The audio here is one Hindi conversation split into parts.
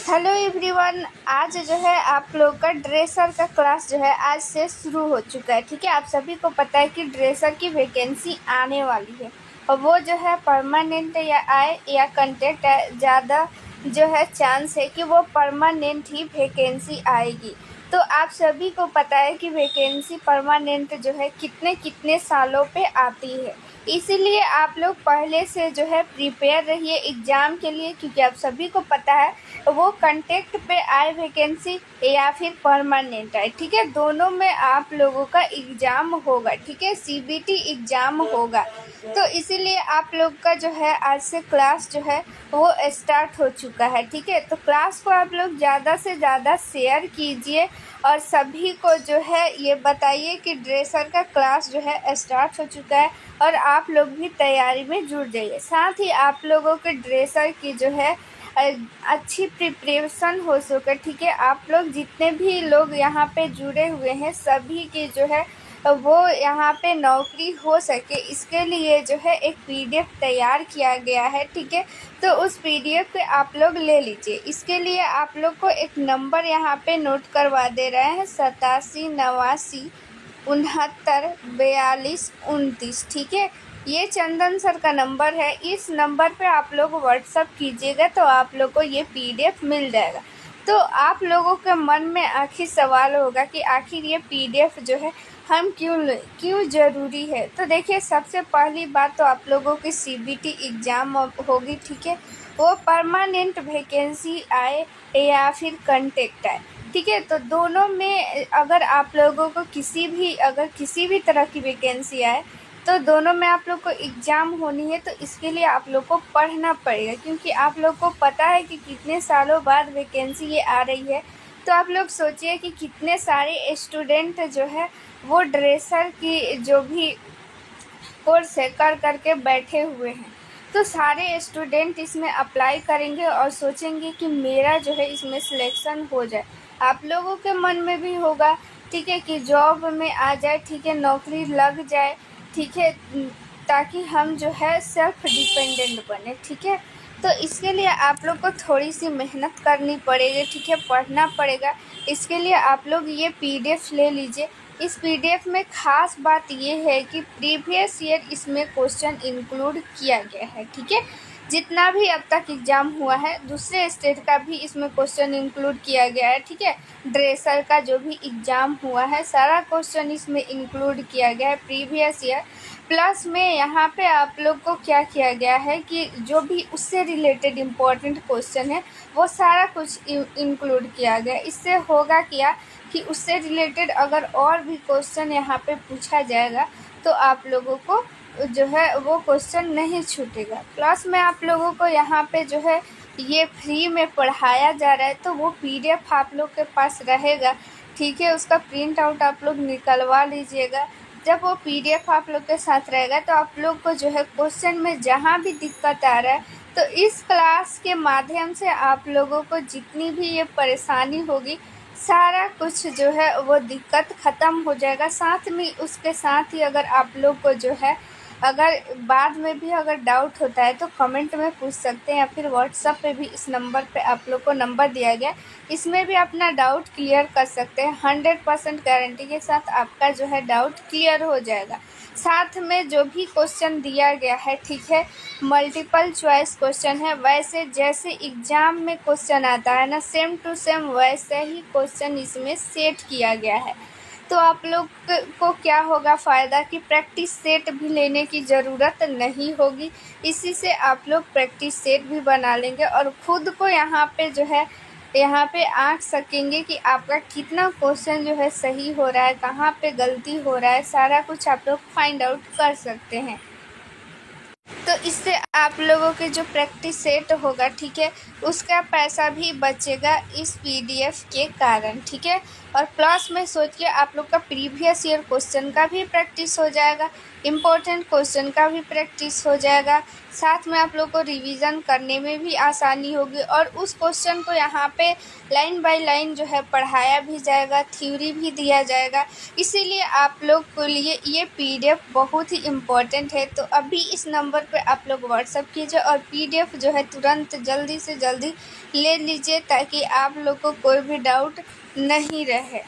Hello everyone. आज जो है आप लोग का ड्रेसर का क्लास जो है आज से शुरू हो चुका है। ठीक है, आप सभी को पता है कि ड्रेसर की वैकेंसी आने वाली है और वो जो है परमानेंट या आए या कंटेक्ट है, ज़्यादा जो है चांस है कि वो परमानेंट ही वैकेंसी आएगी। तो आप सभी को पता है कि वैकेंसी परमानेंट जो है कितने कितने सालों पे आती है, इसीलिए आप लोग पहले से जो है प्रिपेयर रहिए एग्ज़ाम के लिए, क्योंकि आप सभी को पता है वो कंटेक्ट पे आए वैकेंसी या फिर परमानेंट आए। ठीक है, दोनों में आप लोगों का एग्ज़ाम होगा। ठीक है, सीबीटी एग्ज़ाम होगा, तो इसीलिए आप लोग का जो है आज से क्लास जो है वो स्टार्ट हो चुका है। ठीक है, तो क्लास को आप लोग ज़्यादा से ज़्यादा शेयर कीजिए और सभी को जो है ये बताइए कि ड्रेसर का क्लास जो है स्टार्ट हो चुका है और आप लोग भी तैयारी में जुट जाइए। साथ ही आप लोगों के ड्रेसर की जो है अच्छी प्रिपरेशन हो सके। ठीक है, आप लोग जितने भी लोग यहाँ पे जुड़े हुए हैं सभी की जो है वो यहाँ पे नौकरी हो सके, इसके लिए जो है एक पीडीएफ तैयार किया गया है। ठीक है, तो उस पीडीएफ पे आप लोग ले लीजिए। इसके लिए आप लोग को एक नंबर यहाँ पे नोट करवा दे रहे हैं, 87 89 69 42 29। ठीक है, ये चंदन सर का नंबर है। इस नंबर पे आप लोग व्हाट्सअप कीजिएगा तो आप लोग को ये पीडीएफ मिल जाएगा। तो आप लोगों के मन में आखिर सवाल होगा कि आखिर ये पीडीएफ जो है हम क्यों ज़रूरी है। तो देखिए, सबसे पहली बात तो आप लोगों की सीबीटी एग्ज़ाम होगी। ठीक है, वो परमानेंट वैकेंसी आए या फिर कंटेक्ट आए। ठीक है, तो दोनों में अगर आप लोगों को किसी भी तरह की वैकेंसी आए तो दोनों में आप लोग को एग्ज़ाम होनी है। तो इसके लिए आप लोग को पढ़ना पड़ेगा, क्योंकि आप लोग को पता है कि कितने सालों बाद वैकेंसी ये आ रही है। तो आप लोग सोचिए कि कितने सारे स्टूडेंट जो है वो ड्रेसर की जो भी कोर्स है कर के बैठे हुए हैं। तो सारे स्टूडेंट इसमें अप्लाई करेंगे और सोचेंगे कि मेरा जो है इसमें सिलेक्शन हो जाए। आप लोगों के मन में भी होगा, ठीक है, कि जॉब में आ जाए, ठीक है, नौकरी लग जाए, ठीक है, ताकि हम जो है सेल्फ डिपेंडेंट बने। ठीक है, तो इसके लिए आप लोग को थोड़ी सी मेहनत करनी पड़ेगी। ठीक है, पढ़ना पड़ेगा। इसके लिए आप लोग ये पीडीएफ ले लीजिए। इस पीडीएफ में ख़ास बात ये है कि प्रीवियस ईयर इसमें क्वेश्चन इंक्लूड किया गया है। ठीक है, जितना भी अब तक एग्ज़ाम हुआ है दूसरे स्टेट का भी इसमें क्वेश्चन इंक्लूड किया गया है। ठीक है, ड्रेसर का जो भी एग्ज़ाम हुआ है सारा क्वेश्चन इसमें इंक्लूड किया गया है प्रीवियस ईयर। प्लस में यहाँ पे आप लोग को क्या किया गया है कि जो भी उससे रिलेटेड इम्पोर्टेंट क्वेश्चन है वो सारा कुछ इंक्लूड किया गया। इससे होगा क्या कि उससे रिलेटेड अगर और भी क्वेश्चन यहाँ पे पूछा जाएगा तो आप लोगों को जो है वो क्वेश्चन नहीं छूटेगा। प्लस में आप लोगों को यहाँ पे जो है ये फ्री में पढ़ाया जा रहा है, तो वो पीडीएफ आप लोग के पास रहेगा। ठीक है, उसका प्रिंट आउट आप लोग निकलवा लीजिएगा। जब वो पीडीएफ आप लोग के साथ रहेगा तो आप लोग को जो है क्वेश्चन में जहाँ भी दिक्कत आ रहा है तो इस क्लास के माध्यम से आप लोगों को जितनी भी ये परेशानी होगी सारा कुछ जो है वो दिक्कत ख़त्म हो जाएगा। साथ में उसके साथ ही अगर आप लोग को जो है अगर बाद में भी अगर डाउट होता है तो कमेंट में पूछ सकते हैं, या फिर व्हाट्सएप पे भी इस नंबर पे आप लोग को नंबर दिया गया, इसमें भी अपना डाउट क्लियर कर सकते हैं। 100% गारंटी के साथ आपका जो है डाउट क्लियर हो जाएगा। साथ में जो भी क्वेश्चन दिया गया है, ठीक है, मल्टीपल चॉइस क्वेश्चन है। वैसे जैसे एग्ज़ाम में क्वेश्चन आता है ना, सेम टू सेम वैसे ही क्वेश्चन इसमें सेट किया गया है। तो आप लोग को क्या होगा फ़ायदा कि प्रैक्टिस सेट भी लेने की ज़रूरत नहीं होगी। इसी से आप लोग प्रैक्टिस सेट भी बना लेंगे और ख़ुद को यहाँ पे आँक सकेंगे कि आपका कितना क्वेश्चन जो है सही हो रहा है, कहाँ पे गलती हो रहा है, सारा कुछ आप लोग फाइंड आउट कर सकते हैं। तो इससे आप लोगों के जो प्रैक्टिस सेट होगा, ठीक है, उसका पैसा भी बचेगा इस पीडीएफ के कारण। ठीक है, और प्लस में सोचिए आप लोग का प्रीवियस ईयर क्वेश्चन का भी प्रैक्टिस हो जाएगा, इम्पोर्टेंट क्वेश्चन का भी प्रैक्टिस हो जाएगा। साथ में आप लोग को रिवीजन करने में भी आसानी होगी और उस क्वेश्चन को यहाँ पे लाइन बाय लाइन जो है पढ़ाया भी जाएगा, थ्योरी भी दिया जाएगा। इसीलिए आप लोग के लिए ये पीडीएफ बहुत ही इम्पोर्टेंट है। तो अभी इस नंबर पे आप लोग व्हाट्सअप कीजिए और पीडीएफ जो है तुरंत जल्दी से जल्दी ले लीजिए, ताकि आप लोग को कोई भी डाउट नहीं रहे।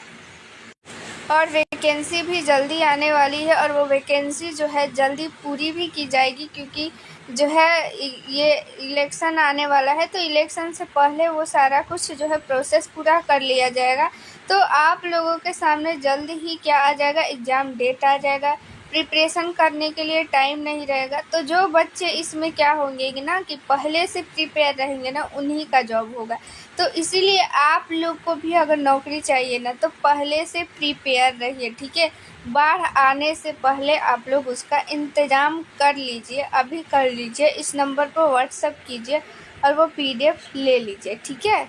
और वैकेंसी भी जल्दी आने वाली है और वो वैकेंसी जो है जल्दी पूरी भी की जाएगी, क्योंकि जो है ये इलेक्शन आने वाला है, तो इलेक्शन से पहले वो सारा कुछ जो है प्रोसेस पूरा कर लिया जाएगा। तो आप लोगों के सामने जल्द ही क्या आ जाएगा, एग्ज़ाम डेट आ जाएगा। प्रिपरेशन करने के लिए टाइम नहीं रहेगा। तो जो बच्चे इसमें क्या होंगे कि ना कि पहले से प्रिपेयर रहेंगे ना, उन्हीं का जॉब होगा। तो इसीलिए आप लोग को भी अगर नौकरी चाहिए ना, तो पहले से प्रिपेयर रहिए, ठीक है। बाढ़ आने से पहले आप लोग उसका इंतज़ाम कर लीजिए, अभी कर लीजिए। इस नंबर पर व्हाट्सएप कीजिए और वो पीडीएफ ले लीजिए, ठीक है।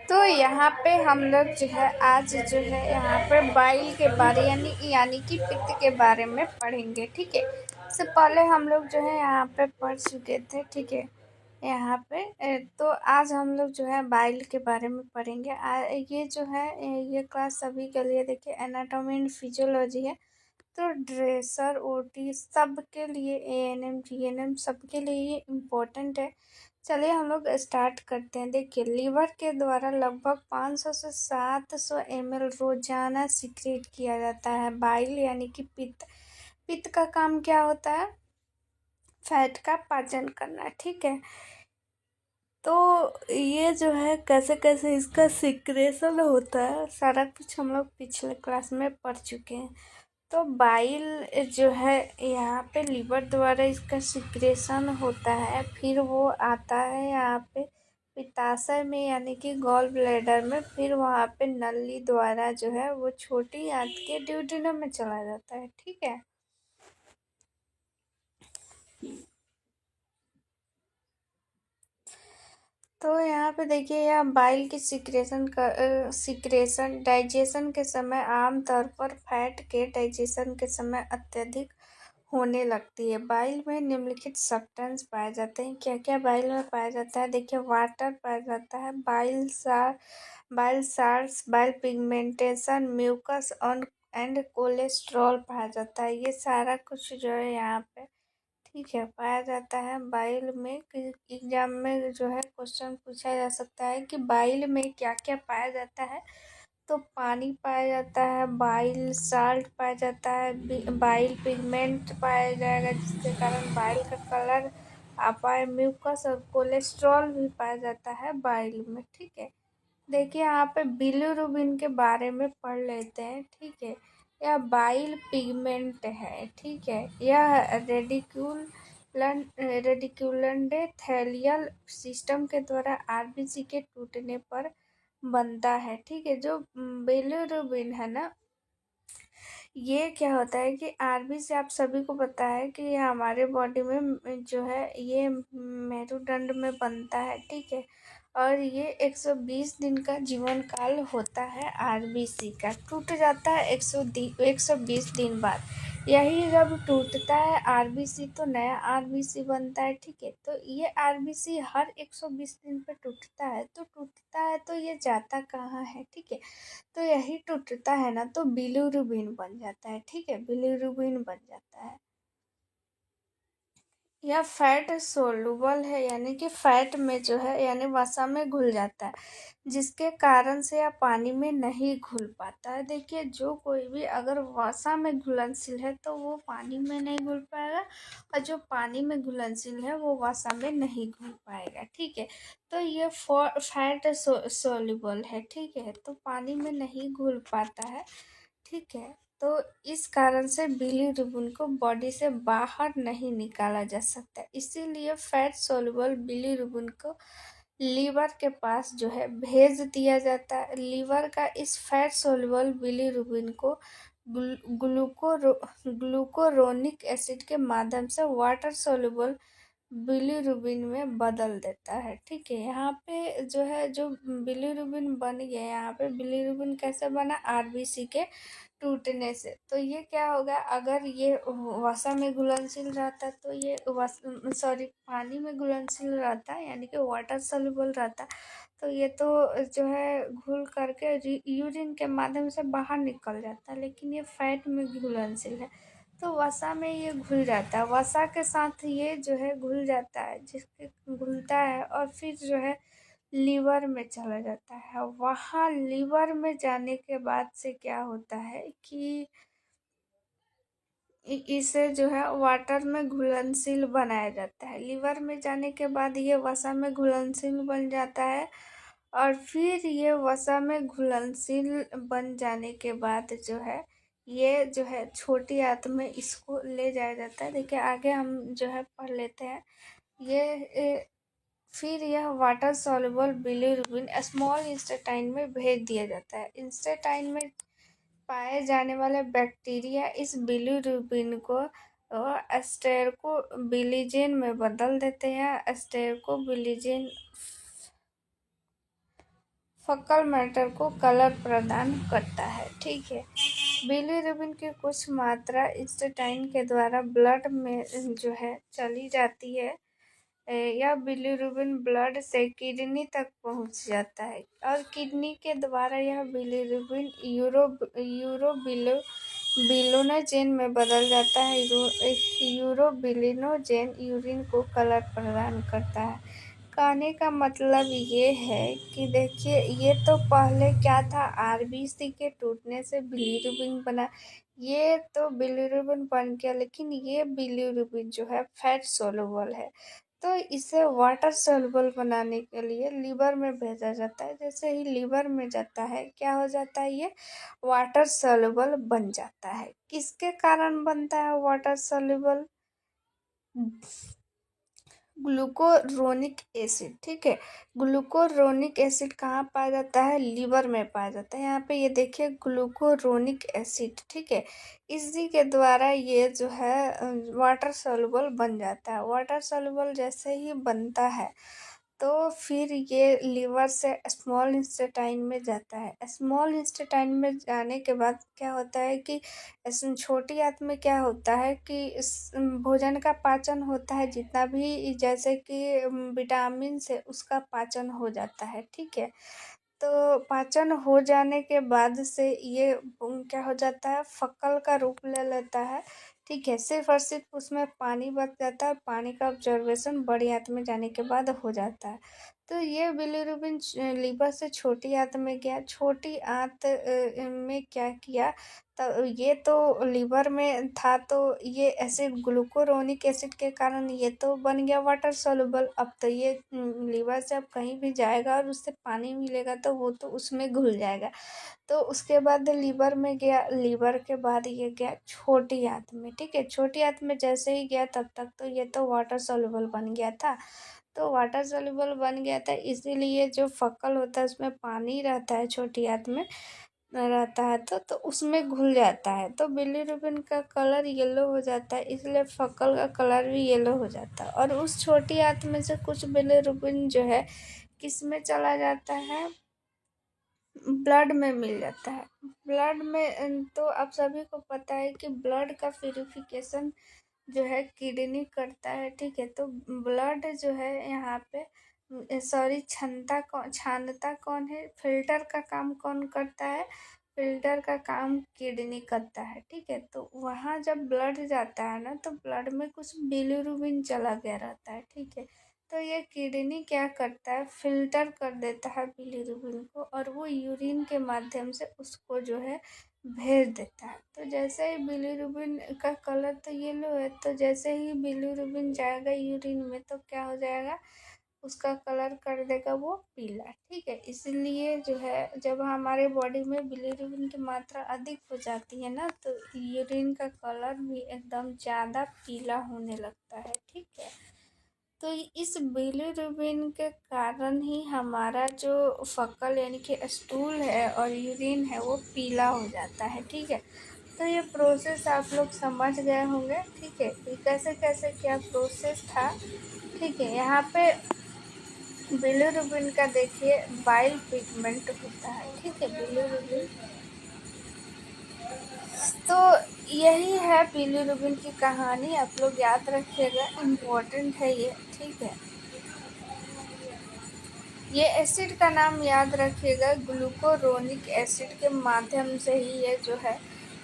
तो यहाँ पे हम लोग जो है आज जो है यहाँ पे बाइल के बारे यानी कि पित्त के बारे में पढ़ेंगे, ठीक है। इससे पहले हम लोग जो है यहाँ पे पढ़ चुके थे, ठीक है। यहाँ पे तो आज हम लोग जो है बाइल के बारे में पढ़ेंगे। ये जो है ये क्लास सभी के लिए, देखिए एनाटॉमी एंड फिजियोलॉजी है। तो ड्रेसर ओटी सबके लिए, एएनएम जीएनएम सबके लिए ये इम्पोर्टेंट है। चलिए हम लोग स्टार्ट करते हैं। देखिए लीवर के द्वारा लगभग 500 से 700 ml रोजाना सिक्रेट किया जाता है बाइल यानी कि पित्त। पित्त का काम क्या होता है, फैट का पाचन करना, ठीक है। तो ये जो है कैसे कैसे इसका सिक्रेशन होता है, सारा कुछ हम लोग पिछले क्लास में पढ़ चुके हैं। तो बाइल जो है यहाँ पे लीवर द्वारा इसका सिक्रेशन होता है, फिर वो आता है यहाँ पे पित्ताशय में यानी कि गॉल ब्लैडर में, फिर वहाँ पे नली द्वारा जो है वो छोटी आंत के ड्यूडेनम में चला जाता है, ठीक है। तो यहाँ पे देखिए यह बाइल की सिक्रेशन डाइजेशन के समय आमतौर पर फैट के डाइजेशन के समय अत्यधिक होने लगती है। बाइल में निम्नलिखित सब्सटेंस पाए जाते हैं। क्या क्या बाइल में पाया जाता है, देखिए वाटर पाया जाता है, bile salts, bile pigmentation, mucus and cholesterol पाया जाता है। ये सारा कुछ जो है यहाँ पे ठीक है पाया जाता है बाइल में। एग्जाम में जो है क्वेश्चन पूछा जा सकता है कि बाइल में क्या क्या पाया जाता है। तो पानी पाया जाता है, बाइल साल्ट पाया जाता है, बाइल पिगमेंट पाया जाएगा जिसके कारण बाइल का कलर आता है, म्यूकस और कोलेस्ट्रॉल भी पाया जाता है बाइल में, ठीक है। देखिए यहाँ पे बिलिरुबिन के बारे में पढ़ लेते हैं, ठीक है। यह बाइल पिगमेंट है, ठीक है। यह रेडिकुलेंडोथेलियल सिस्टम के द्वारा आरबीसी के टूटने पर बनता है, ठीक है। जो बिलिरुबिन है ना, ये क्या होता है कि आरबीसी आप सभी को पता है कि ये हमारे बॉडी में जो है ये मेरुदंड में बनता है, ठीक है। और ये 120 दिन का जीवन काल होता है आरबीसी का, टूट जाता है 120 दिन बाद। यही जब टूटता है आरबीसी तो नया आरबीसी बनता है, ठीक है। तो ये आरबीसी हर 120 दिन पे टूटता है तो ये जाता कहाँ है, ठीक है। तो यही टूटता है ना, तो बिलिरुबिन बन जाता है, ठीक है, बिलिरुबिन बन जाता है। यह फैट सोलुबल है यानी कि फैट में जो है यानी वसा में घुल जाता है, जिसके कारण से यह पानी में नहीं घुल पाता है। देखिए जो कोई भी अगर वसा में घुलनशील है तो वो पानी में नहीं घुल पाएगा, और जो पानी में घुलनशील है वो वसा में नहीं घुल पाएगा, ठीक है। तो ये फैट सोलुबल है, ठीक है, तो पानी में नहीं घुल पाता है, ठीक है। तो इस कारण से बिलिरुबिन को बॉडी से बाहर नहीं निकाला जा सकता, इसीलिए फैट सोलुबल बिलिरुबिन को लीवर के पास जो है भेज दिया जाता है। लीवर का इस फैट सोलुबल बिलिरुबिन को ग्लूकोरोनिक एसिड के माध्यम से वाटर सोलुबल बिलीरुबिन में बदल देता है। ठीक है, यहाँ पे जो है जो बिलीरुबिन बन गया, यहाँ पे बिलीरुबिन कैसे बना, आरबीसी के टूटने से। तो ये क्या होगा, अगर ये वसा में घुलनशील रहता तो ये पानी में घुलनशील रहता, यानी कि वाटर सॉल्युबल रहता, तो ये तो जो है घुल करके यूरिन के माध्यम से बाहर निकल जाता, लेकिन ये फैट में घुलनशील है तो वसा में ये घुल जाता है। वसा के साथ ये जो है घुल जाता है, जिसके घुलता है और फिर जो है लीवर में चला जाता है। वहाँ लीवर में जाने के बाद से क्या होता है कि इसे जो है वाटर में घुलनशील बनाया जाता है। लीवर में जाने के बाद ये वसा में घुलनशील बन जाता है और फिर ये वसा में घुलनशील बन जाने के बाद जो है ये जो है छोटी आंत में इसको ले जाया जाता है। देखिए आगे हम जो है पढ़ लेते हैं। फिर यह वाटर सॉल्युबल बिलीरुबिन स्मॉल इंस्टेटाइन में भेज दिया जाता है। इंस्टेटाइन में पाए जाने वाले बैक्टीरिया इस बिलीरुबिन को एस्टेरोबिलिजेन में बदल देते हैं। एस्टेरोबिलिजेन फकल मैटर को कलर प्रदान करता है। ठीक है, बिलीरुबिन की कुछ मात्रा इंस्टेटाइन के द्वारा ब्लड में जो है चली जाती है। यह बिलीरुबिन ब्लड से किडनी तक पहुंच जाता है और किडनी के द्वारा यह बिलीरुबिन यूरोबिलिनोजेन में बदल जाता है। यूरोबिलिनोजेन यूरिन को कलर प्रदान करता है। कहने का मतलब ये है कि देखिए ये तो पहले क्या था, आरबीसी के टूटने से बिलीरुबिन बना, ये तो बिलीरुबिन बन गया, लेकिन ये बिलीरुबिन जो है फैट सोलुबल है, तो इसे वाटर सोलुबल बनाने के लिए लीवर में भेजा जाता है। जैसे ही लीवर में जाता है क्या हो जाता है, ये वाटर सोलुबल बन जाता है। किसके कारण बनता है वाटर सोलुबल, ग्लूकोरोनिक एसिड। ठीक है, ग्लूकोरोनिक एसिड कहाँ पाया जाता है, लीवर में पाया जाता है। यहाँ पे ये देखिए ग्लूकोरोनिक एसिड, ठीक है, इसी के द्वारा ये जो है वाटर सॉल्युबल बन जाता है। वाटर सॉल्युबल जैसे ही बनता है तो फिर ये लीवर से स्मॉल इंस्टेटाइन में जाता है। स्मॉल इंस्टेटाइन में जाने के बाद क्या होता है कि छोटी आंत में क्या होता है कि इस भोजन का पाचन होता है, जितना भी जैसे कि विटामिन से उसका पाचन हो जाता है। ठीक है, तो पाचन हो जाने के बाद से ये क्या हो जाता है, फक्कल का रूप ले लेता है। ठीक है, सिर्फ और सिर्फ उसमें पानी बच जाता है, पानी का ऑब्जर्वेशन बड़ी आंत में जाने के बाद हो जाता है। तो ये बिलीरुबिन लीवर से छोटी आंत में गया, छोटी आंत में क्या किया, तो ये तो लीवर में था, तो ये एसिड ग्लूकोरोनिक एसिड के कारण ये तो बन गया वाटर सॉल्युबल। अब तो ये लीवर से अब कहीं भी जाएगा और उससे पानी मिलेगा तो वो तो उसमें घुल जाएगा। तो उसके बाद लीवर में गया, लीवर के बाद ये गया छोटी आंत में। ठीक है, छोटी आंत में जैसे ही गया तब तक तो ये तो वाटर सॉल्युबल बन गया था। तो वाटर सॉल्युबल बन गया था, इसीलिए जो फक्कल होता है उसमें पानी रहता है, छोटी आंत में रहता है तो उसमें घुल जाता है, तो बिलीरुबिन का कलर येलो हो जाता है, इसलिए फक्कल का कलर भी येलो हो जाता है। और उस छोटी आंत में से कुछ बिलीरुबिन जो है किस में चला जाता है, ब्लड में मिल जाता है। ब्लड में तो आप सभी को पता है कि ब्लड का प्यूरिफिकेशन जो है किडनी करता है। ठीक है, तो ब्लड जो है यहाँ पे छानता कौन है, फिल्टर का काम कौन करता है, फिल्टर का काम किडनी करता है। ठीक है, तो वहाँ जब ब्लड जाता है ना तो ब्लड में कुछ बिलीरुबिन चला गया रहता है। ठीक है, तो ये किडनी क्या करता है, फिल्टर कर देता है बिलीरुबिन को और वो यूरिन के माध्यम से उसको जो है भेज देता है। तो जैसे ही बिलीरुबिन का कलर तो येलो है, तो जैसे ही बिलीरुबिन जाएगा यूरिन में तो क्या हो जाएगा, उसका कलर कर देगा वो पीला। ठीक है, इसलिए जो है जब हमारे बॉडी में बिलीरुबिन की मात्रा अधिक हो जाती है ना तो यूरिन का कलर भी एकदम ज़्यादा पीला होने लगता है। ठीक है, तो इस बिलीरुबिन के कारण ही हमारा जो फक्कल यानी कि स्टूल है और यूरिन है वो पीला हो जाता है। ठीक है, तो ये प्रोसेस आप लोग समझ गए होंगे। ठीक है, ये कैसे कैसे क्या प्रोसेस था ठीक है। यहाँ पे बिलीरुबिन का देखिए बाइल पिगमेंट होता है, ठीक है। बिलीरुबिन तो यही है बिलीरुबिन की कहानी, आप लोग याद रखिएगा, इम्पोर्टेंट है ये, ठीक है। ये एसिड का नाम याद रखिएगा, ग्लूकोरोनिक एसिड के माध्यम से ही ये जो है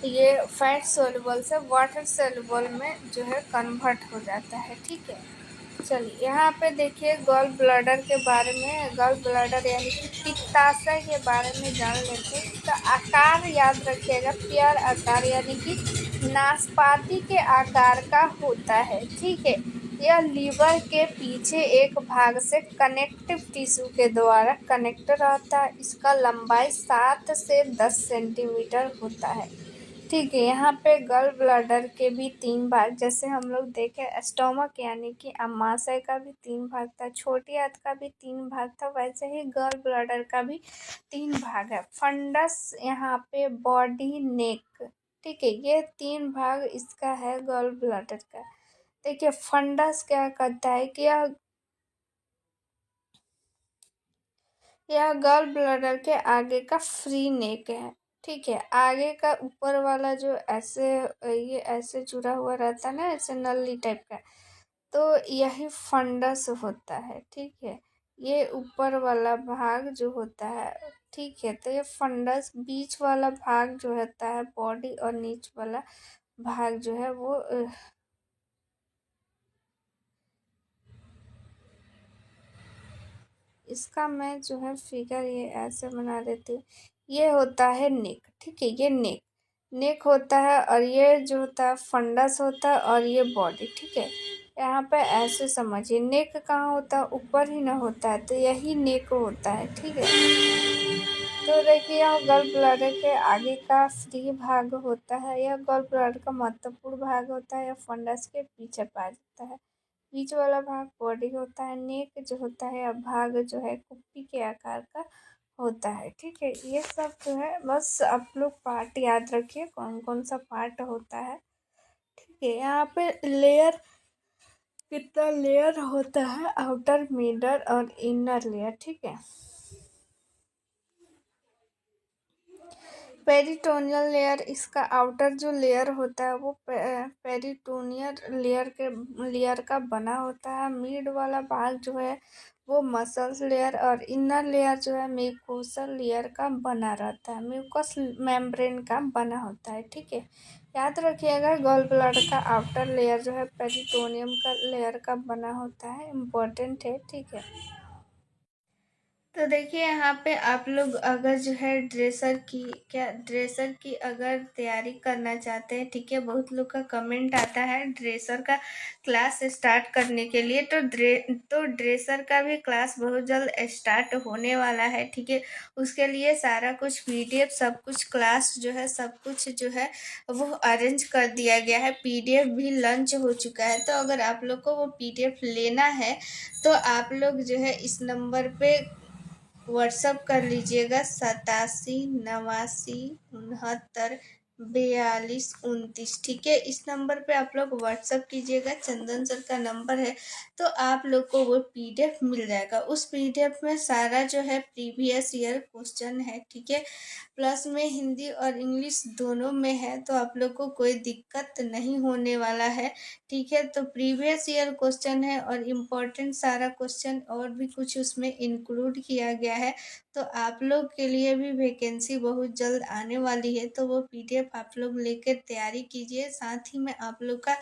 ये फैट सोल्यूबल से वाटर सोल्यूबल में जो है कन्वर्ट हो जाता है, ठीक है। चलिए यहाँ पे देखिए गॉल ब्लैडर के बारे में, गॉल ब्लैडर यानी कि पित्ताशय के बारे में जान लेते हैं। इसका आकार याद रखिएगा, पेयर आकार यानी कि नाशपाती के आकार का होता है, ठीक है। यह लीवर के पीछे एक भाग से कनेक्टिव टिश्यू के द्वारा कनेक्ट रहता है। इसका लंबाई 7 से 10 सेंटीमीटर होता है, ठीक है। यहाँ पे गल ब्लैडर के भी 3 भाग, जैसे हम लोग देखें स्टोमक यानी कि अमाशय का भी 3 भाग था, छोटी आंत का भी 3 भाग था, वैसे ही गल ब्लैडर का भी 3 भाग है। फंडस यहाँ पे बॉडी नेक, ठीक है, ये 3 भाग इसका है गल ब्लैडर का। देखिए फंडस क्या करता है कि यह गॉल ब्लैडर के आगे का फ्री नेक है, ठीक है। आगे का ऊपर वाला जो ऐसे ये ऐसे जुड़ा हुआ रहता है ना, ऐसे नली टाइप का, तो यही फंडस होता है, ठीक है। ये ऊपर वाला भाग जो होता है, ठीक है, तो ये फंडस, बीच वाला भाग जो होता है बॉडी और नीच वाला भाग जो है वो इसका मैं जो है फिगर ये ऐसे बना देती हूँ। ये होता है नेक, ठीक है, ये नेक नेक होता है, और ये जो होता है फंडस होता है, और ये बॉडी, ठीक है। यहाँ पे ऐसे समझिए, नेक कहाँ होता है, ऊपर ही ना होता है, तो यही नेक होता है, ठीक है। तो देखिए यह गॉल ब्लैडर के आगे का फ्री भाग होता है, यह गॉल ब्लैडर का महत्वपूर्ण भाग होता है, यह फंडस के पीछे पाया जाता है। बीच वाला भाग बॉडी होता है, नेक जो होता है अब भाग जो है कुप्पी के आकार का होता है, ठीक है। ये सब जो है बस आप लोग पार्ट याद रखिए कौन कौन सा पार्ट होता है, ठीक है। यहाँ पे लेयर, कितना लेयर होता है, आउटर, मिडल और इनर लेयर, ठीक है। पेरिटोनियल लेयर, इसका आउटर जो लेयर होता है वो पेरिटोनियल लेयर का बना होता है। मिड वाला भाग जो है वो मसल्स लेयर, और इनर लेयर जो है म्यूकोसल लेयर का बना रहता है, म्यूकस मेम्ब्रेन का बना होता है, ठीक है। याद रखिएगा गॉल ब्लैडर का आउटर लेयर जो है पेरिटोनियम का लेयर का बना होता है, इम्पोर्टेंट है, ठीक है। तो देखिए यहाँ पे आप लोग अगर जो है ड्रेसर की अगर तैयारी करना चाहते हैं, ठीक है, बहुत लोग का कमेंट आता है ड्रेसर का क्लास स्टार्ट करने के लिए, तो ड्रेसर का भी क्लास बहुत जल्द स्टार्ट होने वाला है, ठीक है। उसके लिए सारा कुछ पीडीएफ सब कुछ क्लास जो है सब कुछ जो है वो अरेंज कर दिया गया है, पीडीएफ भी लॉन्च हो चुका है। तो अगर आप लोग को वो पीडीएफ लेना है तो आप लोग जो है इस नंबर पे व्हाट्सअप कर लीजिएगा, 87 89 69 42 29, ठीक है। इस नंबर पे आप लोग व्हाट्सअप कीजिएगा, चंदन सर का नंबर है, तो आप लोग को वो पीडीएफ मिल जाएगा। उस पीडीएफ में सारा जो है प्रीवियस ईयर क्वेश्चन है, ठीक है, प्लस में हिंदी और इंग्लिश दोनों में है, तो आप लोग को कोई दिक्कत नहीं होने वाला है, ठीक है। तो प्रीवियस ईयर क्वेश्चन है और इम्पोर्टेंट सारा क्वेश्चन और भी कुछ उसमें इंक्लूड किया गया है, तो आप लोग के लिए भी वैकेंसी बहुत जल्द आने वाली है, तो वो पीडीएफ आप लोग लेकर तैयारी कीजिए। साथ ही में आप लोग का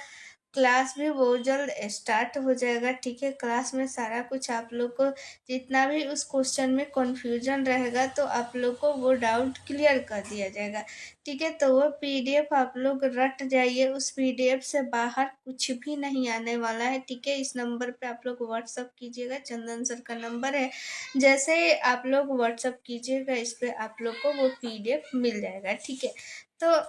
क्लास भी बहुत जल्द स्टार्ट हो जाएगा, ठीक है। क्लास में सारा कुछ आप लोग को जितना भी उस क्वेश्चन में कन्फ्यूजन रहेगा तो आप लोग को वो डाउट क्लियर कर दिया जाएगा, ठीक है। तो वो पीडीएफ आप लोग रट जाइए, उस पीडीएफ से बाहर कुछ भी नहीं आने वाला है, ठीक है। इस नंबर पे आप लोग व्हाट्सअप कीजिएगा, चंदन सर का नंबर है, जैसे ही आप लोग व्हाट्सअप कीजिएगा इस पर आप लोग को वो पीडीएफ मिल जाएगा, ठीक है। तो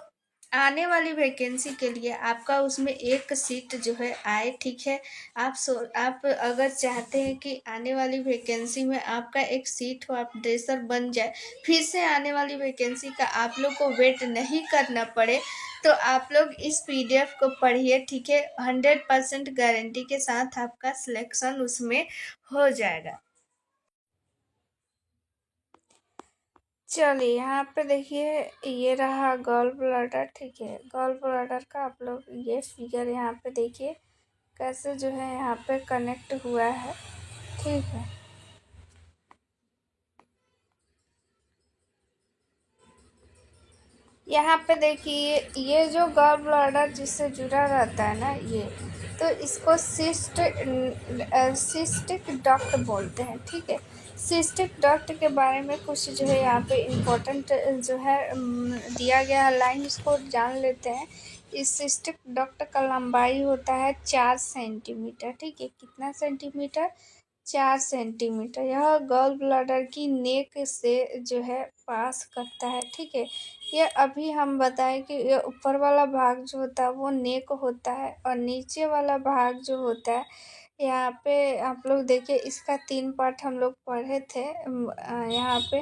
आने वाली वैकेंसी के लिए आपका उसमें एक सीट जो है आए, ठीक है। आप अगर चाहते हैं कि आने वाली वैकेंसी में आपका एक सीट हो, आप ड्रेसर बन जाए, फिर से आने वाली वैकेंसी का आप लोग को वेट नहीं करना पड़े, तो आप लोग इस पीडीएफ को पढ़िए, ठीक है। 100% गारंटी के साथ आपका सिलेक्शन उसमें हो जाएगा। चलिए यहाँ पे देखिए, ये रहा गॉल ब्लैडर, ठीक है। गॉल ब्लैडर का आप लोग ये फिगर यहाँ पे देखिए कैसे जो है यहाँ पे कनेक्ट हुआ है, ठीक है। यहाँ पे देखिए, ये जो गॉल ब्लैडर जिससे जुड़ा रहता है ना, ये तो इसको सिस्टिक डक्ट बोलते हैं, ठीक है। सिस्टिक डक्ट के बारे में कुछ जो है यहाँ पे इम्पोर्टेंट जो है दिया गया है लाइन, इसको जान लेते हैं। इस सिस्टिक डक्ट का लंबाई होता है 4 सेंटीमीटर, ठीक है। कितना सेंटीमीटर? 4 सेंटीमीटर। यह गॉल ब्लैडर की नेक से जो है पास करता है, ठीक है। ये अभी हम बताएं कि ये ऊपर वाला भाग जो होता है वो नेक होता है, और नीचे वाला भाग जो होता है, यहाँ पे आप लोग देखिए, इसका 3 पार्ट हम लोग पढ़े थे यहाँ पे,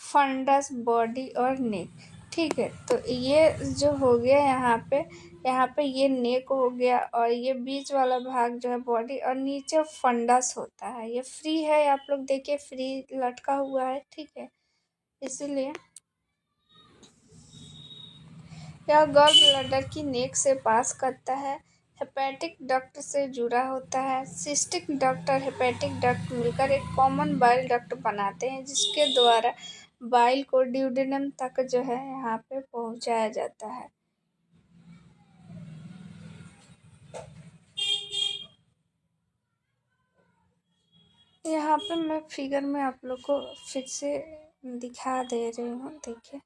फंडस, बॉडी और नेक, ठीक है। तो ये जो हो गया यहाँ पे ये नेक हो गया, और ये बीच वाला भाग जो है बॉडी, और नीचे फंडस होता है। ये फ्री है, आप लोग देखिए फ्री लटका हुआ है, ठीक है। इसीलिए यह गॉल ब्लैडर की नेक से पास करता है, हेपेटिक डक्ट से जुड़ा होता है। सिस्टिक डक्ट और हेपेटिक डक्ट मिलकर एक कॉमन बाइल डक्ट बनाते हैं, जिसके द्वारा बाइल को ड्यूडेनम तक जो है यहाँ पे पहुँचाया जाता है। यहाँ पे मैं फिगर में आप लोग को फिर से दिखा दे रही हूँ, देखिए।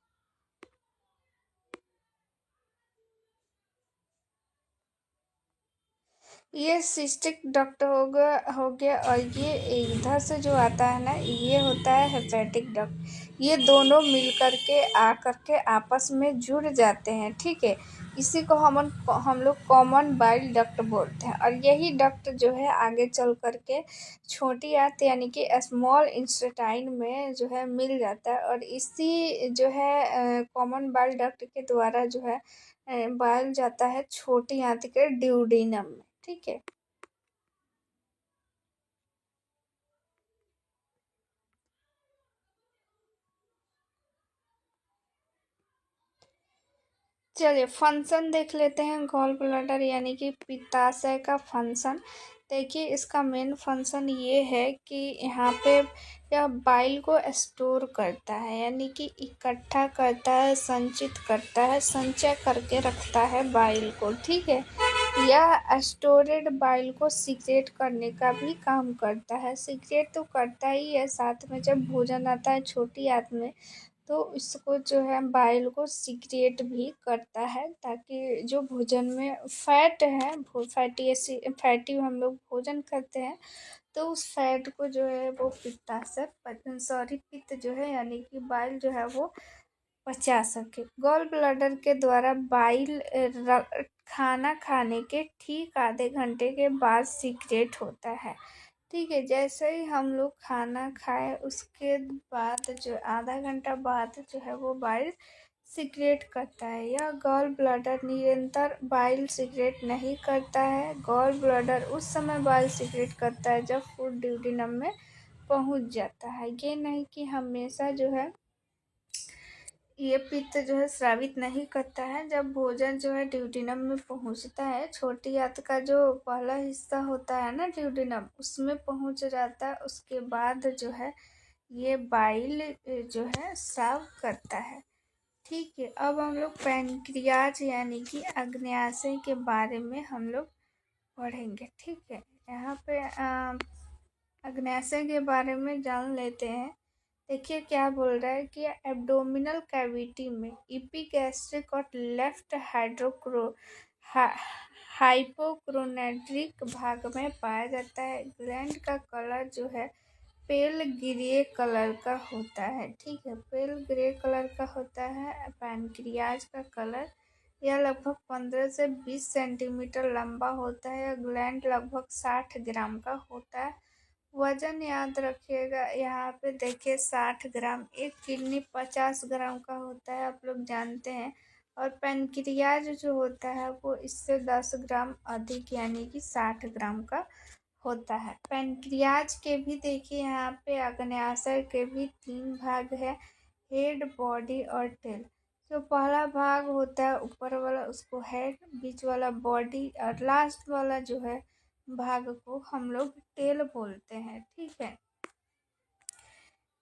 ये सिस्टिक डक्ट हो गया, और ये इधर से जो आता है ना, ये होता है हेपेटिक डक्ट। ये दोनों मिल करके आकर के आपस में जुड़ जाते हैं, ठीक है। इसी को हम लोग कॉमन बाइल डक्ट बोलते हैं, और यही डक्ट जो है आगे चल करके छोटी आंत यानी कि स्मॉल इंटेस्टाइन में जो है मिल जाता है, और इसी जो है कॉमन बाइल डक्ट के द्वारा जो है बाइल जाता है छोटी आंत के ड्यूडेनम में, ठीक है। चलिए फंक्शन देख लेते हैं गॉल ब्लैडर यानी कि पित्ताशय का फंक्शन। देखिए, इसका मेन फंक्शन ये है कि यहाँ पे यह बाइल को स्टोर करता है, यानी कि इकट्ठा करता है, संचित करता है, संचय करके रखता है बाइल को, ठीक है। यह स्टोरेड बाइल को सीक्रेट करने का भी काम करता है। सीक्रेट तो करता ही है, साथ में जब भोजन आता है छोटी आंत में, तो इसको जो है बाइल को सीक्रेट भी करता है, ताकि जो भोजन में फैट है, फैटी हम लोग भोजन करते हैं, तो उस फैट को जो है वो पित्त जो है यानी कि बाइल जो है वो पचा सके। गॉल ब्लैडर के द्वारा बाइल खाना खाने के ठीक आधे घंटे के बाद सीक्रेट होता है, ठीक है। जैसे ही हम लोग खाना खाए उसके बाद जो आधा घंटा बाद जो है वो बाइल सीक्रेट करता है। यह गॉल ब्लैडर निरंतर बाइल सीक्रेट नहीं करता है। गॉल ब्लैडर उस समय बाइल सीक्रेट करता है जब फूड ड्यूडेनम में पहुंच जाता है। ये नहीं कि हमेशा जो है ये पित्त जो है स्रावित नहीं करता है। जब भोजन जो है ड्यूडेनम में पहुंचता है, छोटी आंत का जो पहला हिस्सा होता है ना ड्यूडेनम, उसमें पहुंच जाता है, उसके बाद जो है ये बाइल जो है स्राव करता है, ठीक है। अब हम लोग पैनक्रियाज यानी कि अग्न्याशय के बारे में हम लोग पढ़ेंगे, ठीक है। यहाँ पे अग्न्याशय के बारे में जान लेते हैं। देखिए क्या बोल रहा है कि एब्डोमिनल कैविटी में इपिगैस्ट्रिक और लेफ्ट हाइपोक्रोनेट्रिक भाग में पाया जाता है। ग्लैंड का कलर जो है पेल ग्रे कलर का होता है, ठीक है। पेल ग्रे कलर का होता है पैनक्रियाज का कलर, यह लगभग 15 से 20 सेंटीमीटर लंबा होता है। यह ग्लैंड लगभग 60 ग्राम का होता है। वजन याद रखिएगा, यहाँ पे देखिए 60 ग्राम। एक किडनी 50 ग्राम का होता है, आप लोग जानते हैं। और पैनक्रियाज जो होता है वो इससे 10 ग्राम अधिक यानी कि 60 ग्राम का होता है। पैनक्रियाज के भी देखिए यहाँ पे आग्नेयाशय के भी 3 भाग है, हेड, बॉडी और टेल। जो पहला भाग होता है ऊपर वाला उसको हेड, बीच वाला बॉडी और लास्ट वाला जो है भाग को हम लोग टेल बोलते हैं। ठीक है।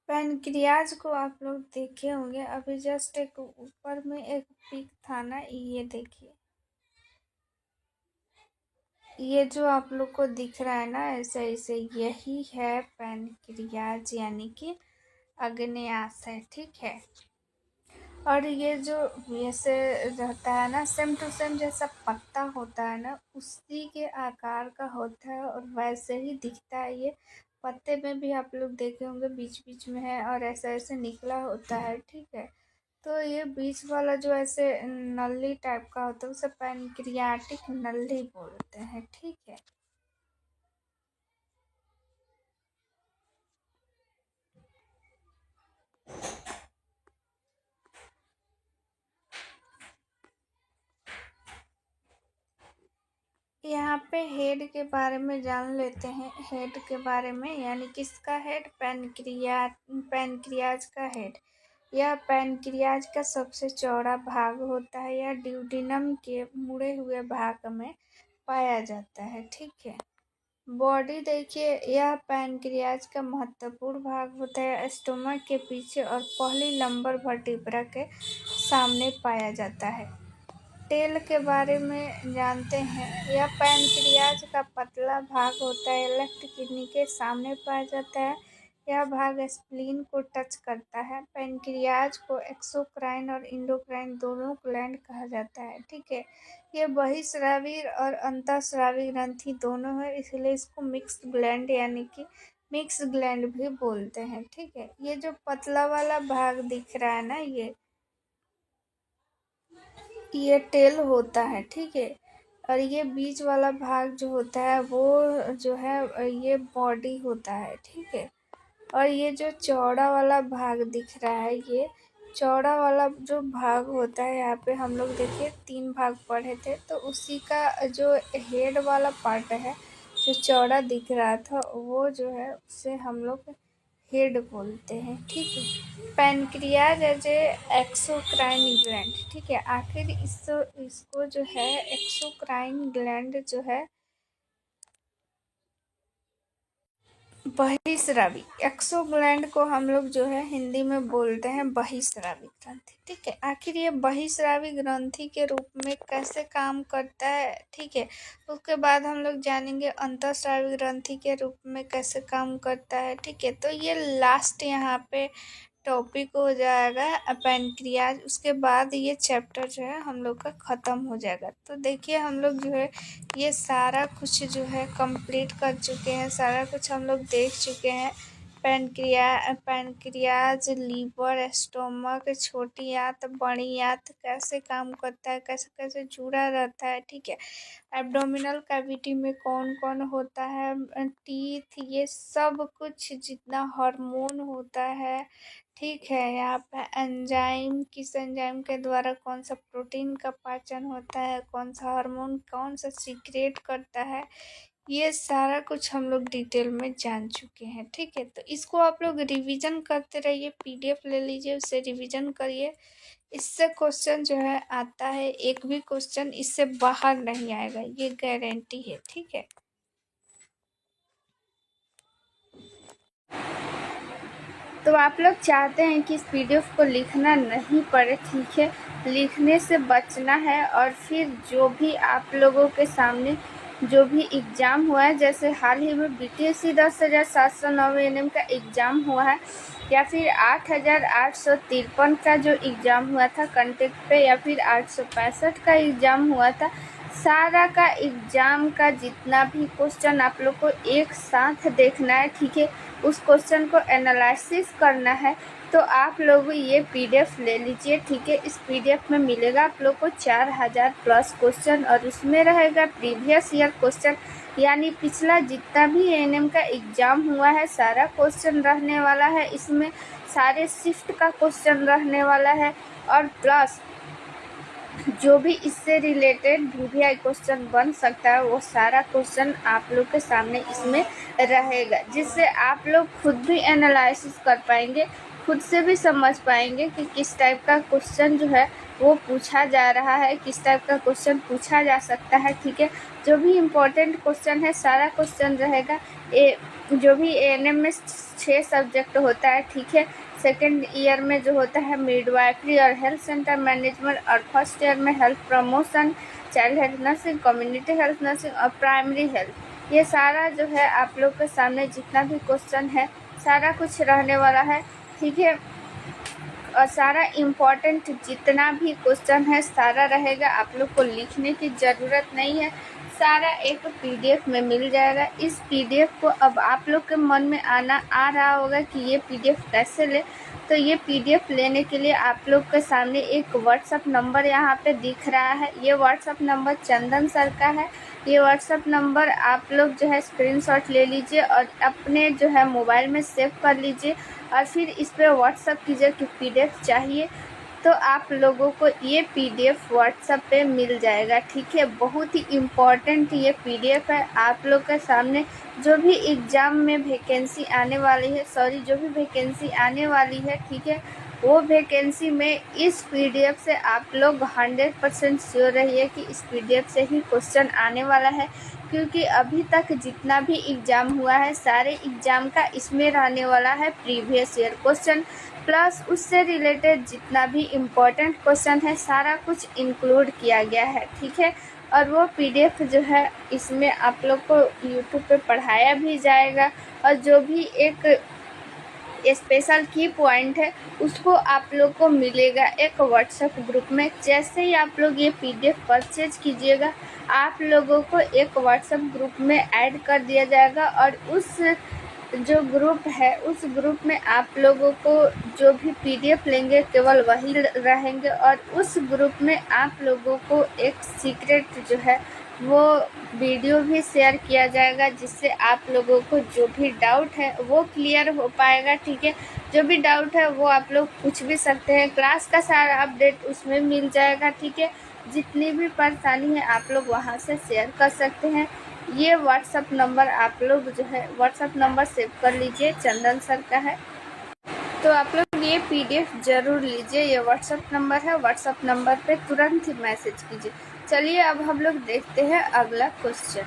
पैनक्रियाज को आप लोग देखे होंगे, अभी जस्ट एक ऊपर में एक पिक था ना, ये देखिए, ये जो आप लोग को दिख रहा है ना ऐसे ऐसे, यही है पैनक्रियाज यानी कि आग्नेयाशय। ठीक है। और ये जो ऐसे रहता है ना, सेम टू सेम जैसा पत्ता होता है ना उसी के आकार का होता है और वैसे ही दिखता है। ये पत्ते में भी आप लोग देखे होंगे बीच बीच में है और ऐसे ऐसे निकला होता है। ठीक है। तो ये बीच वाला जो ऐसे नली टाइप का होता है उसे पैनक्रियाटिक नली बोलते हैं। ठीक है। यहाँ पे हेड के बारे में जान लेते हैं। हेड के बारे में यानी किसका हेड? पैनक्रियाज का हेड। यह पैनक्रियाज का सबसे चौड़ा भाग होता है। यह ड्यूडिनम के मुड़े हुए भाग में पाया जाता है। ठीक है। बॉडी देखिए, यह पैनक्रियाज का महत्वपूर्ण भाग होता है। स्टोमक के पीछे और पहली लंबर वर्टिब्रा के सामने पाया जाता है। टेल के बारे में जानते हैं। यह पैनक्रियाज का पतला भाग होता है, लेफ्ट किडनी के सामने पाया जाता है। यह भाग स्प्लीन को टच करता है। पैनक्रियाज को एक्सोक्राइन और इंडोक्राइन दोनों ग्लैंड कहा जाता है। ठीक है। ये बहिस्रावी और अंतःस्रावी ग्रंथि दोनों है, इसलिए इसको मिक्स्ड ग्लैंड यानी कि मिक्स ग्लैंड भी बोलते हैं। ठीक है। ये जो पतला वाला भाग दिख रहा है ना, ये टेल होता है। ठीक है। और ये बीच वाला भाग जो होता है वो जो है ये बॉडी होता है। ठीक है। और ये जो चौड़ा वाला भाग दिख रहा है, ये चौड़ा वाला जो भाग होता है, यहाँ पे हम लोग देखिए 3 भाग पढ़े थे, तो उसी का जो हेड वाला पार्ट है जो चौड़ा दिख रहा था वो जो है उसे हम लोग हेड बोलते हैं। ठीक है। Pancreas as a exocrine gland. ठीक है। आखिर इसको जो है एक्सोक्राइन ग्लैंड जो है बहिस्रावी, एक्सोग्लैंड को हम लोग जो है हिंदी में बोलते हैं बहिस्रावी ग्रंथि। ठीक है। आखिर ये बहिस्रावी ग्रंथि के रूप में कैसे काम करता है? ठीक है। उसके बाद हम लोग जानेंगे अंतःस्रावी ग्रंथि के रूप में कैसे काम करता है। ठीक है। तो ये लास्ट यहाँ पे टॉपिक हो जाएगा पैनक्रियाज। उसके बाद ये चैप्टर जो है हम लोग का ख़त्म हो जाएगा। तो देखिए हम लोग जो है ये सारा कुछ जो है कंप्लीट कर चुके हैं, सारा कुछ हम लोग देख चुके हैं। पैनक्रियाज, लीवर, स्टोमक, छोटी आंत, बड़ी आंत कैसे काम करता है, कैसे कैसे जुड़ा रहता है। ठीक है। एब्डोमिनल कैविटी में कौन कौन होता है, टीथ, ये सब कुछ जितना हार्मोन होता है। ठीक है। यहाँ पे एंजाइम, किस एंजाइम के द्वारा कौन सा प्रोटीन का पाचन होता है, कौन सा हार्मोन कौन सा सीक्रेट करता है, ये सारा कुछ हम लोग डिटेल में जान चुके हैं। ठीक है। तो इसको आप लोग रिवीजन करते रहिए, पीडीएफ ले लीजिए, उससे रिवीजन करिए। इससे क्वेश्चन जो है आता है, एक भी क्वेश्चन इससे बाहर नहीं आएगा, ये गारंटी है। ठीक है। तो आप लोग चाहते हैं कि इस पीडीएफ को लिखना नहीं पड़े। ठीक है। लिखने से बचना है और फिर जो भी आप लोगों के सामने जो भी एग्ज़ाम हुआ है, जैसे हाल ही में बीटीएससी 10,709 एनएम का एग्ज़ाम हुआ है, या फिर 8,853 का जो एग्ज़ाम हुआ था कंटेक्ट पे, या फिर 865 का एग्ज़ाम हुआ था, सारा का एग्ज़ाम का जितना भी क्वेश्चन आप लोग को एक साथ देखना है। ठीक है। उस क्वेश्चन को एनालिसिस करना है तो आप लोग ये पीडीएफ ले लीजिए, ठीक है। इस पीडीएफ में मिलेगा आप लोग को 4000 प्लस क्वेश्चन और उसमें रहेगा प्रीवियस ईयर क्वेश्चन, यानी पिछला जितना भी एएनएम का एग्ज़ाम हुआ है सारा क्वेश्चन रहने वाला है इसमें, सारे शिफ्ट का क्वेश्चन रहने वाला है और प्लस जो भी इससे रिलेटेड वीवीआई क्वेश्चन बन सकता है वो सारा क्वेश्चन आप लोग के सामने इसमें रहेगा, जिससे आप लोग खुद भी एनालिसिस कर पाएंगे, खुद से भी समझ पाएंगे कि किस टाइप का क्वेश्चन जो है वो पूछा जा रहा है, किस टाइप का क्वेश्चन पूछा जा सकता है, ठीक है। जो भी इम्पोर्टेंट क्वेश्चन है सारा क्वेश्चन रहेगा। जो भी एएनएम में 6 सब्जेक्ट होता है, ठीक है। सेकेंड ईयर में जो होता है मिडवाइफरी और हेल्थ सेंटर मैनेजमेंट और फर्स्ट ईयर में health promotion, child health nursing, community health nursing और प्राइमरी हेल्थ, ये सारा जो है आप लोग के सामने जितना भी क्वेश्चन है सारा कुछ रहने वाला है, ठीक है। और सारा इम्पोर्टेंट जितना भी क्वेश्चन है सारा रहेगा, आप लोग को लिखने की ज़रूरत नहीं है, सारा एक पीडीएफ में मिल जाएगा। इस पीडीएफ को अब आप लोग के मन में आ रहा होगा कि ये पीडीएफ कैसे ले, तो ये पीडीएफ लेने के लिए आप लोग के सामने एक व्हाट्सअप नंबर यहाँ पे दिख रहा है। ये व्हाट्सअप नंबर चंदन सर का है। ये व्हाट्सअप नंबर आप लोग जो है स्क्रीनशॉट ले लीजिए और अपने जो है मोबाइल में सेव कर लीजिए और फिर इस पर व्हाट्सअप कीजिए कि पीडीएफ चाहिए, तो आप लोगों को ये पीडीएफ व्हाट्सएप पे मिल जाएगा, ठीक है। बहुत ही इम्पॉर्टेंट ये पीडीएफ है। आप लोग के सामने जो भी एग्ज़ाम में वैकेंसी आने वाली है, जो भी वैकेंसी आने वाली है, ठीक है, वो वैकेंसी में इस पीडीएफ से आप लोग 100% श्योर रहिए कि इस पीडीएफ से ही क्वेश्चन आने वाला है, क्योंकि अभी तक जितना भी एग्ज़ाम हुआ है सारे एग्ज़ाम का इसमें रहने वाला है प्रीवियस ईयर क्वेश्चन, प्लस उससे रिलेटेड जितना भी इम्पोर्टेंट क्वेश्चन है सारा कुछ इंक्लूड किया गया है, ठीक है। और वो पीडीएफ जो है इसमें आप लोग को यूट्यूब पे पढ़ाया भी जाएगा और जो भी एक स्पेशल की पॉइंट है उसको आप लोग को मिलेगा एक व्हाट्सएप ग्रुप में। जैसे ही आप लोग ये पीडीएफ परचेज कीजिएगा आप लोगों को एक व्हाट्सएप ग्रुप में ऐड कर दिया जाएगा और उस जो ग्रुप है उस ग्रुप में आप लोगों को जो भी पीडीएफ लेंगे केवल वही रहेंगे और उस ग्रुप में आप लोगों को एक सीक्रेट जो है वो वीडियो भी शेयर किया जाएगा, जिससे आप लोगों को जो भी डाउट है वो क्लियर हो पाएगा, ठीक है। जो भी डाउट है वो आप लोग पूछ भी सकते हैं, क्लास का सारा अपडेट उसमें मिल जाएगा, ठीक है। जितनी भी परेशानी है आप लोग वहाँ से शेयर कर सकते हैं। ये व्हाट्सअप नंबर आप लोग जो है व्हाट्सअप नंबर सेव कर लीजिए, चंदन सर का है, तो आप लोग ये पीडीएफ ज़रूर लीजिए। ये व्हाट्सअप नंबर है, व्हाट्सअप नंबर पे तुरंत ही मैसेज कीजिए। चलिए अब हम लोग देखते हैं अगला क्वेश्चन।